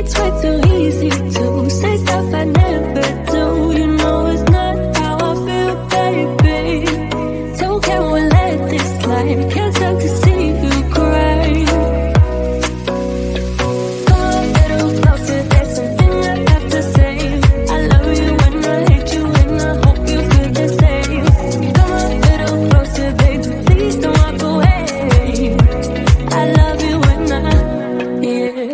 It's way too easy to say stuff I never do. You know it's not how I feel, baby. So can we let this slide? Can't stand to see you cry. Come a little closer, there's something I have to say. I love you when I hate you, and I hope you feel the same. Come a little closer, baby, please don't walk away. I love you when yeah.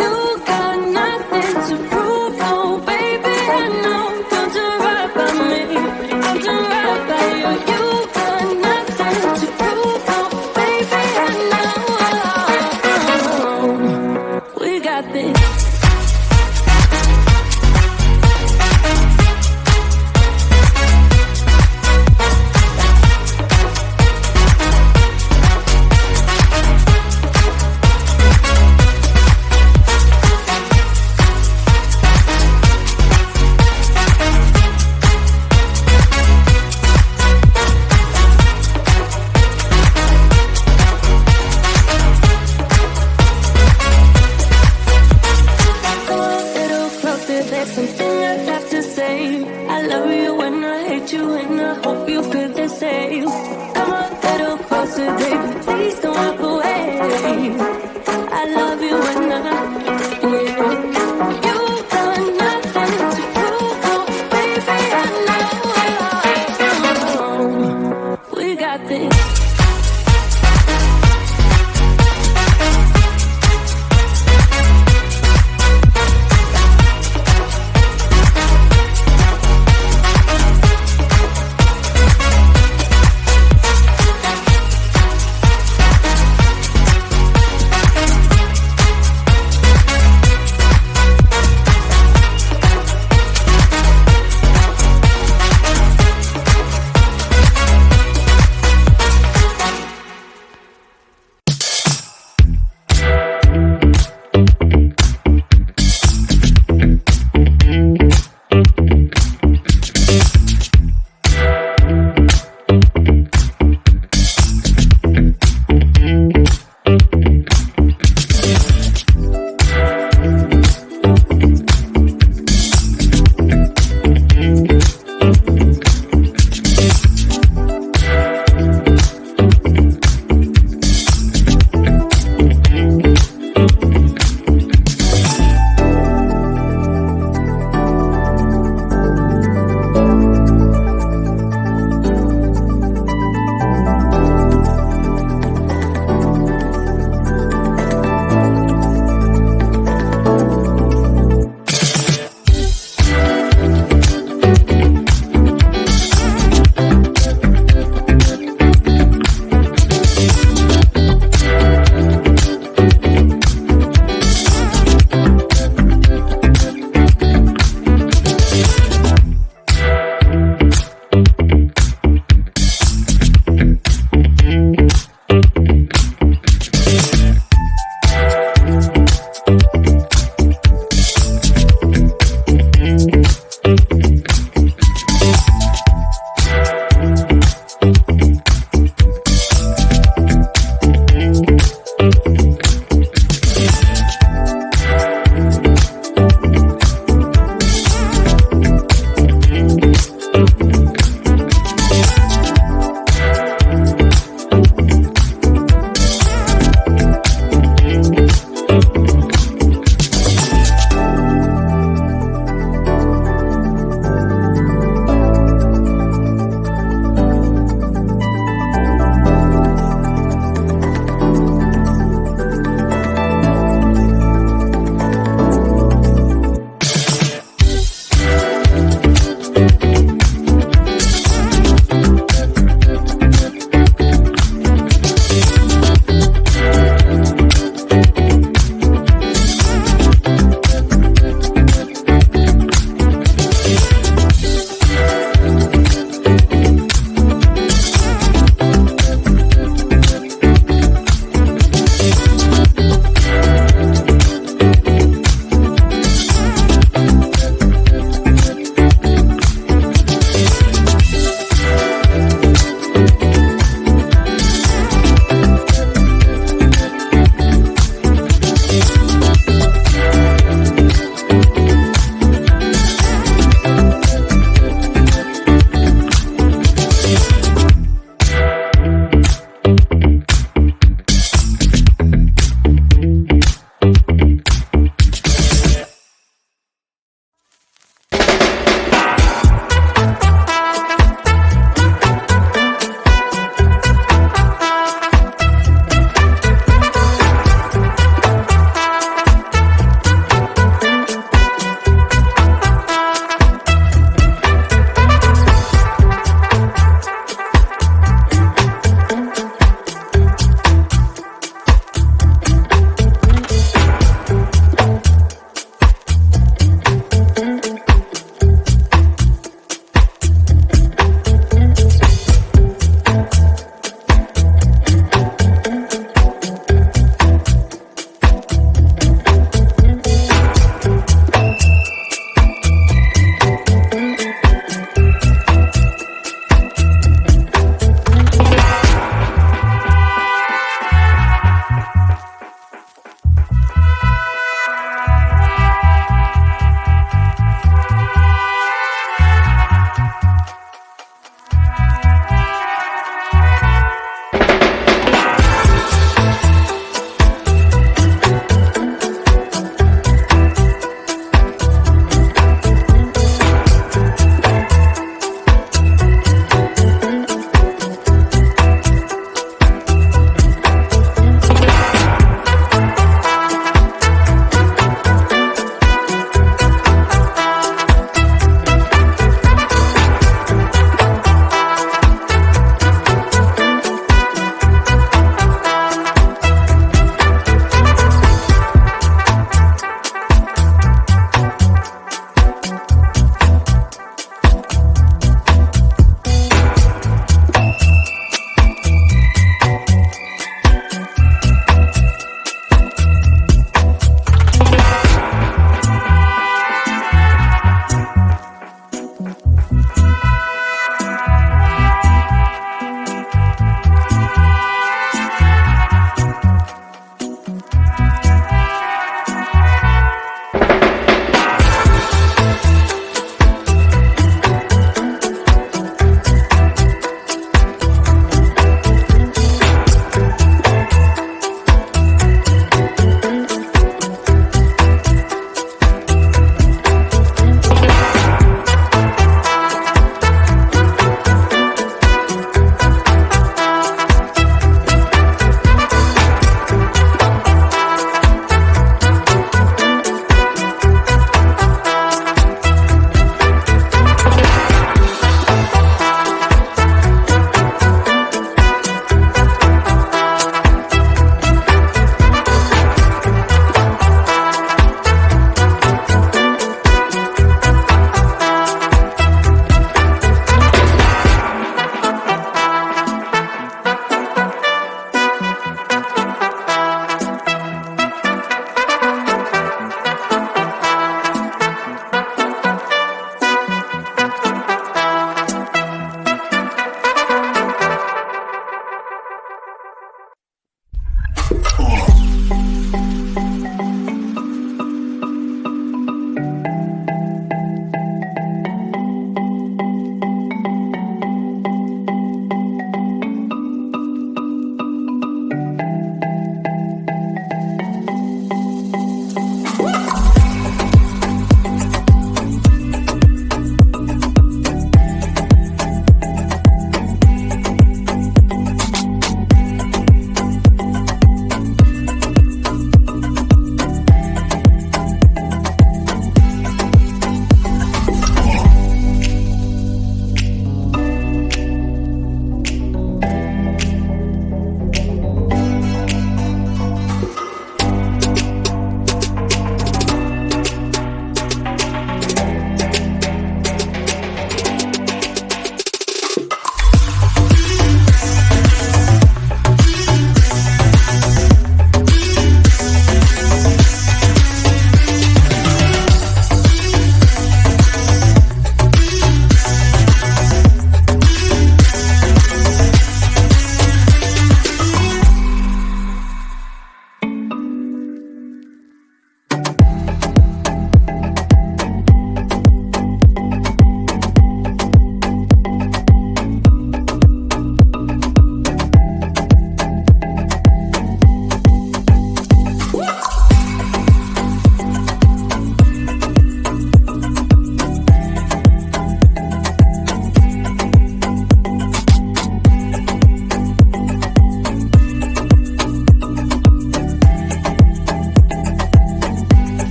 You got nothing to prove, oh baby, I know. Don't do right by me, don't do right by you. You got nothing to prove, oh baby, I know. We got this. There's something I have to say. I love you when I hate you, and I hope you feel the same. Come a little closer, baby, please don't walk away. I love you when yeah. You got nothing to prove, oh baby, I know. We got this.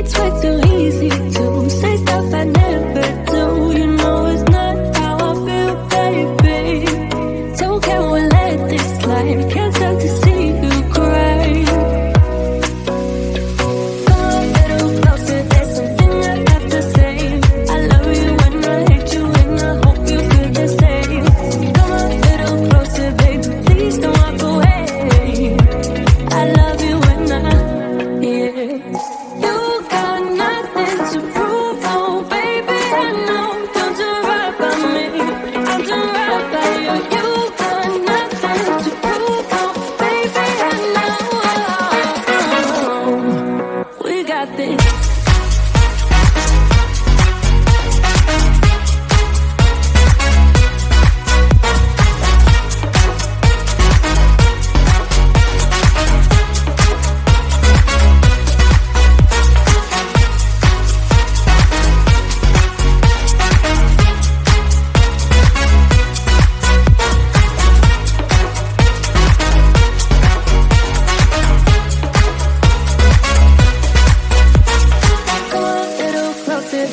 It's way too easy to say stuff I never do. You know it's not how I feel, baby. So can we let this slide? Can't stand to see you cry. Come a little closer, there's something I have to say. I love you when I hate you, and I hope you feel the same. Come a little closer, baby, please don't walk away. I love you when yeah. You got nothing to prove, oh baby, I know. Don't do right by me, I'll do right by you. You got nothing to prove, oh baby, I know. We got this.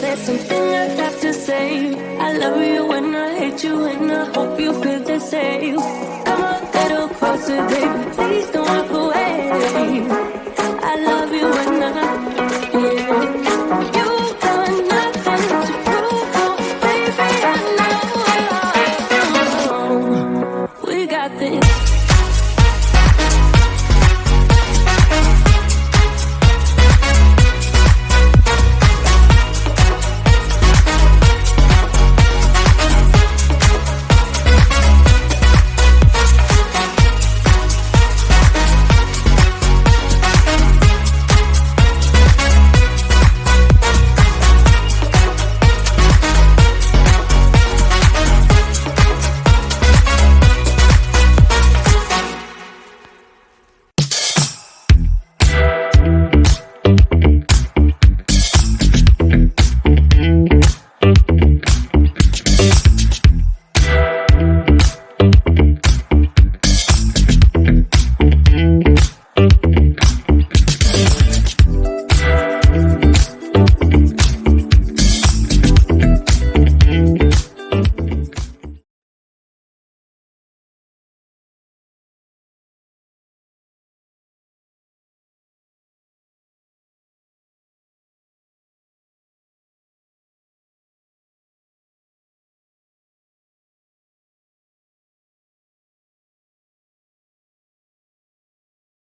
There's something I have to say. I love you when I hate you, and I hope you feel the same.